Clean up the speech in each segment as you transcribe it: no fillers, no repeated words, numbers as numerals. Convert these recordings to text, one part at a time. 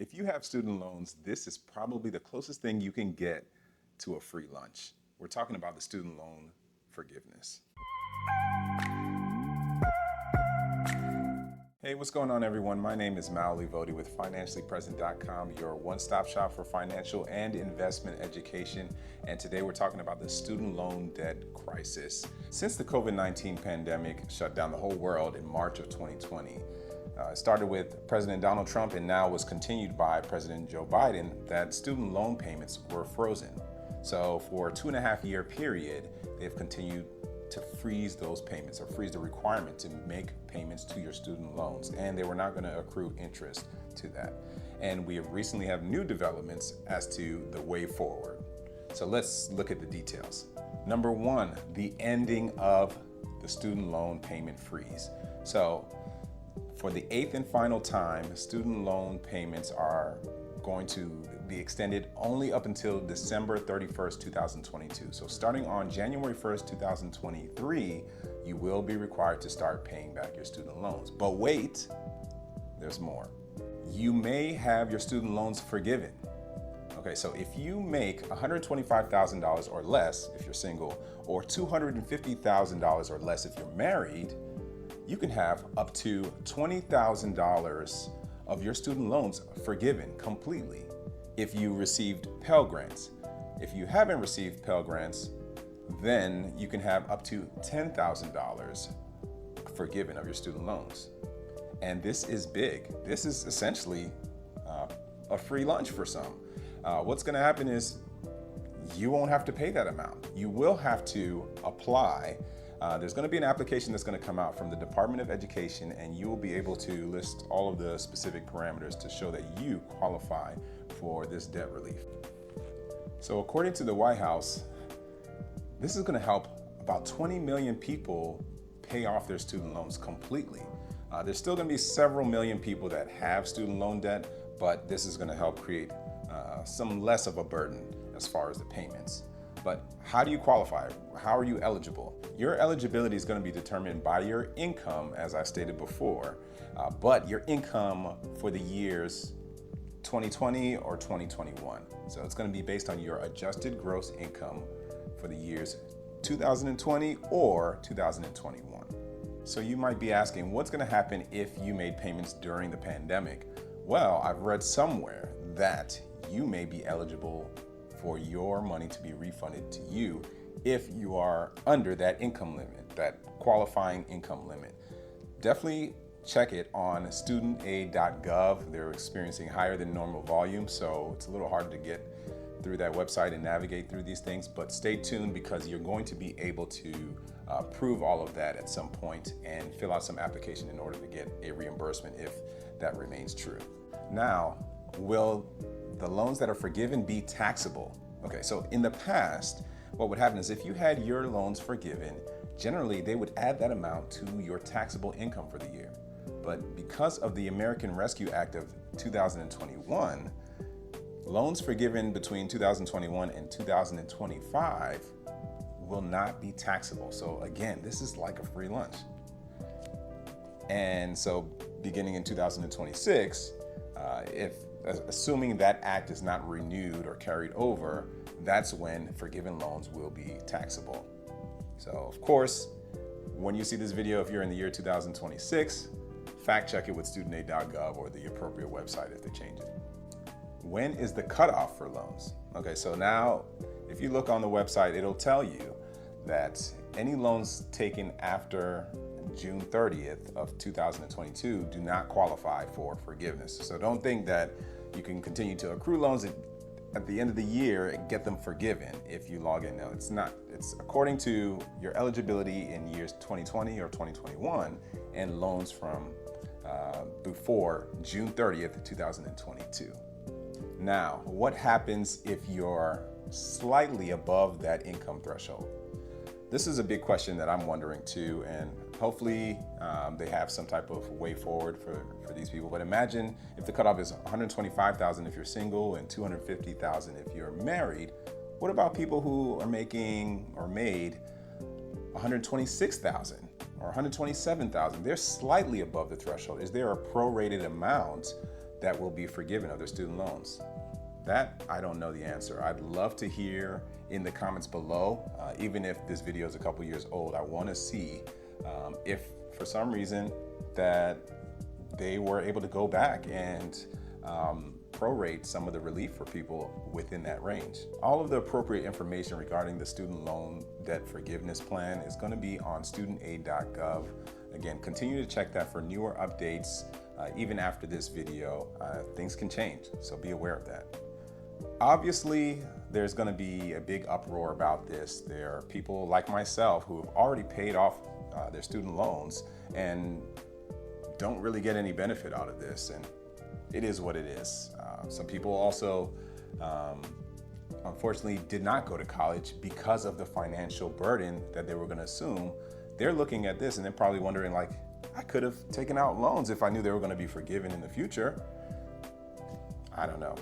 If you have student loans, this is probably the closest thing you can get to a free lunch. We're talking about the student loan forgiveness. Hey, what's going on, everyone? My name is Mal Livodi with financiallypresent.com, your one-stop shop for financial and investment education. And today we're talking about the student loan debt crisis. Since the COVID-19 pandemic shut down the whole world in March of 2020, it started with President Donald Trump and now was continued by President Joe Biden, that student loan payments were frozen. So for a 2.5-year period, they've continued to freeze those payments or freeze the requirement to make payments to your student loans, and they were not going to accrue interest to that. And we have recently have new developments as to the way forward. So let's look at the details. Number one, the ending of the student loan payment freeze. So for the 8th and final time, student loan payments are going to be extended only up until December 31st, 2022. So starting on January 1st, 2023, you will be required to start paying back your student loans. But wait, there's more. You may have your student loans forgiven. Okay, so if you make $125,000 or less if you're single, or $250,000 or less if you're married, you can have up to $20,000 of your student loans forgiven completely if you received Pell Grants. If you haven't received Pell Grants, then you can have up to $10,000 forgiven of your student loans. And this is big. This is essentially a free lunch for some. What's going to happen is you won't have to pay that amount. You will have to apply. There's going to be an application that's going to come out from the Department of Education, and you will be able to list all of the specific parameters to show that you qualify for this debt relief. So according to the White House, this is going to help about 20 million people pay off their student loans completely. There's still going to be several million people that have student loan debt, but this is going to help create some less of a burden as far as the payments. But how do you qualify? How are you eligible? Your eligibility is going to be determined by your income, as I stated before, but your income for the years 2020 or 2021. So it's going to be based on your adjusted gross income for the years 2020 or 2021. So you might be asking, what's going to happen if you made payments during the pandemic? Well, I've read somewhere that you may be eligible for your money to be refunded to you if you are under that income limit, that qualifying income limit. Definitely check it on studentaid.gov. They're experiencing higher than normal volume, so it's a little hard to get through that website and navigate through these things, but stay tuned because you're going to be able to prove all of that at some point and fill out some application in order to get a reimbursement if that remains true. Now, will the loans that are forgiven be taxable? Okay, so in the past, what would happen is if you had your loans forgiven, generally they would add that amount to your taxable income for the year. But because of the American Rescue Act of 2021, loans forgiven between 2021 and 2025 will not be taxable. So again, this is like a free lunch. And so beginning in 2026, assuming that act is not renewed or carried over, that's when forgiven loans will be taxable. So of course, when you see this video, if you're in the year 2026, fact check it with studentaid.gov or the appropriate website if they change it. When is the cutoff for loans? Okay, so now if you look on the website, it'll tell you that any loans taken after June 30th of 2022 do not qualify for forgiveness. So don't think that you can continue to accrue loans at the end of the year and get them forgiven if you log in. No, it's not. It's according to your eligibility in years 2020 or 2021 and loans from before June 30th, 2022. Now, what happens if you're slightly above that income threshold? This is a big question that I'm wondering too, and hopefully they have some type of way forward for these people. But imagine if the cutoff is $125,000 if you're single and $250,000 if you're married. What about people who are making or made $126,000 or $127,000? They're slightly above the threshold. Is there a prorated amount that will be forgiven of their student loans? That, I don't know the answer. I'd love to hear in the comments below, even if this video is a couple years old. I want to see if for some reason that they were able to go back and prorate some of the relief for people within that range. All of the appropriate information regarding the student loan debt forgiveness plan is going to be on studentaid.gov. Again, continue to check that for newer updates. Even after this video, things can change, so be aware of that. Obviously, there's going to be a big uproar about this. There are people like myself who have already paid off their student loans and don't really get any benefit out of this, and it is what it is. Some people also, unfortunately, did not go to college because of the financial burden that they were going to assume. They're looking at this and they're probably wondering, like, I could have taken out loans if I knew they were going to be forgiven in the future. I don't know.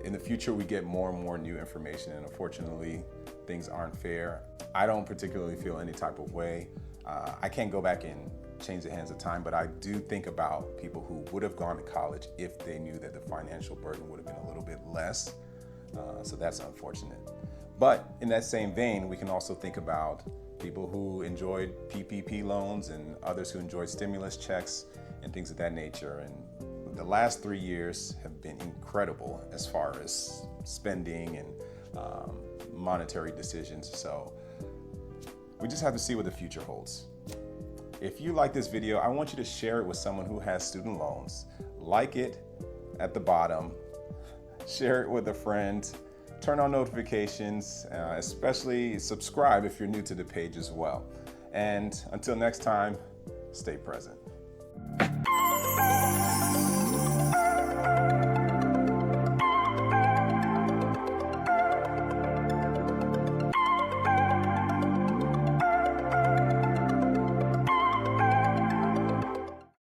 In the future, we get more and more new information, and unfortunately, things aren't fair. I don't particularly feel any type of way. I can't go back and change the hands of time, but I do think about people who would have gone to college if they knew that the financial burden would have been a little bit less. So that's unfortunate. But in that same vein, we can also think about people who enjoyed PPP loans and others who enjoyed stimulus checks and things of that nature. And the last 3 years have been incredible as far as spending and monetary decisions. So we just have to see what the future holds. If you like this video, I want you to share it with someone who has student loans. Like it at the bottom, share it with a friend, turn on notifications, especially subscribe if you're new to the page as well. And until next time, stay present.